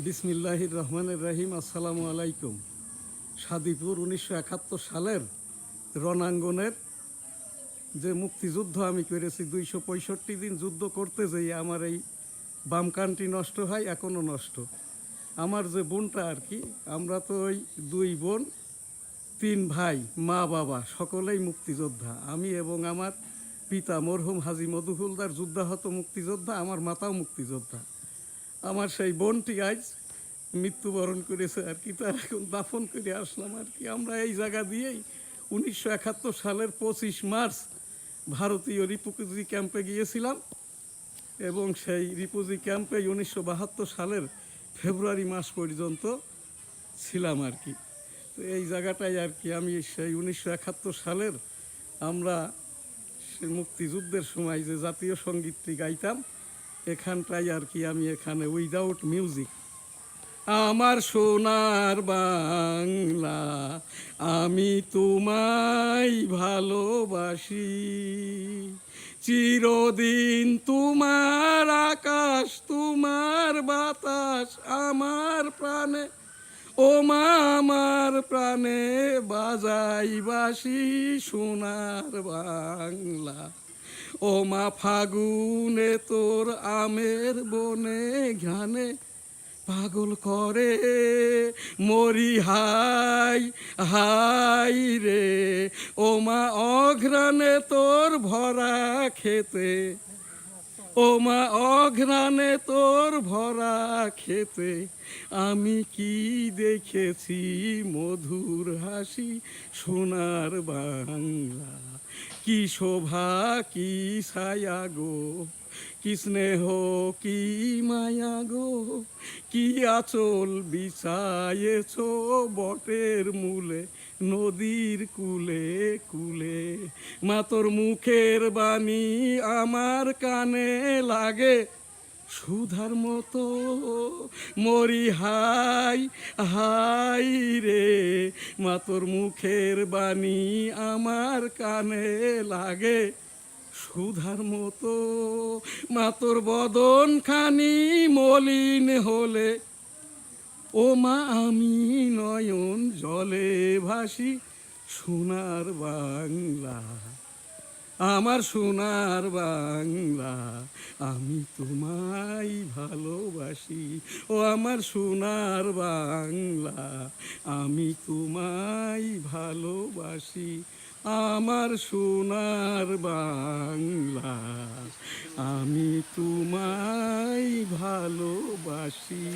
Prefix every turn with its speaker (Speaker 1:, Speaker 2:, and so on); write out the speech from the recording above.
Speaker 1: বিসমিল্লাহির রহমানির রহিম। আসসালামু আলাইকুম। সাদিপুর 1971 সালের রণাঙ্গনের যে মুক্তিযুদ্ধ আমি করেছি, 265 দিন যুদ্ধ করতে যেয়ে আমার এই বাম কানটি নষ্ট হয়, এখনও নষ্ট। আমার যে বোনটা আর কি, আমরা তো ওই 2 বোন 3 ভাই, মা বাবা সকলেই মুক্তিযোদ্ধা। আমি এবং আমার পিতা মরহুম হাজী মধুহুলদার যুদ্ধাহত মুক্তিযোদ্ধা, আমার মাতাও মুক্তিযোদ্ধা। আমার সেই বোনটি আজ মৃত্যুবরণ করেছে আর কি, তার এখন দাফন করে আসলাম আর কি। আমরা এই জায়গা দিয়েই 1971 সালের 25 মার্চ ভারতীয় রিফিউজি ক্যাম্পে গিয়েছিলাম এবং সেই রিফিউজি ক্যাম্পে 1972 সালের ফেব্রুয়ারি মাস পর্যন্ত ছিলাম আর কি। তো এই জায়গাটাই আর কি আমি সেই 1971 সালের আমরা সে মুক্তিযুদ্ধের সময় যে জাতীয় সঙ্গীতটি গাইতাম, এখানটাই আর কি আমি এখানে উইদাউট মিউজিক। আমার সোনার বাংলা, আমি তোমায় ভালোবাসি, চিরদিন তোমার আকাশ তোমার বাতাস আমার প্রাণে, ও মা আমার প্রাণে বাজাই বাসি সোনার বাংলা। ও মা ফাগুনে তোর আমের বনে ঘানে পাগল করে মরি হাই হাই রে। ও মা অঘ্রাণে তোর ভরা খেতে, ও মা অঘ্রাণে তোর ভরা খেতে আমি কি দেখেছি মধুর হাসি সোনার বাংলা। কি শোভা কি ছায়া গো, কি স্নেহ কি মায়া গো, কি আঁচল বিছায়েছ বটের মূলে নদীর কুলে কুলে। মা তোর মুখের বাণী আমার কানে লাগে সুধার মতো, মরি হাই হাই রে। মা তোর মুখের বাণী আমার কানে লাগে সুধার মতো। মা তোর বদন খানি মলিন হলে, ও মা আমি নয়ন জলে ভাসি সোনার বাংলা। আমার সোনার বাংলা, আমি তোমায় ভালোবাসি। ও আমার সোনার বাংলা, আমি তোমায় ভালোবাসি। আমার সোনার বাংলা, আমি তোমায় ভালোবাসি।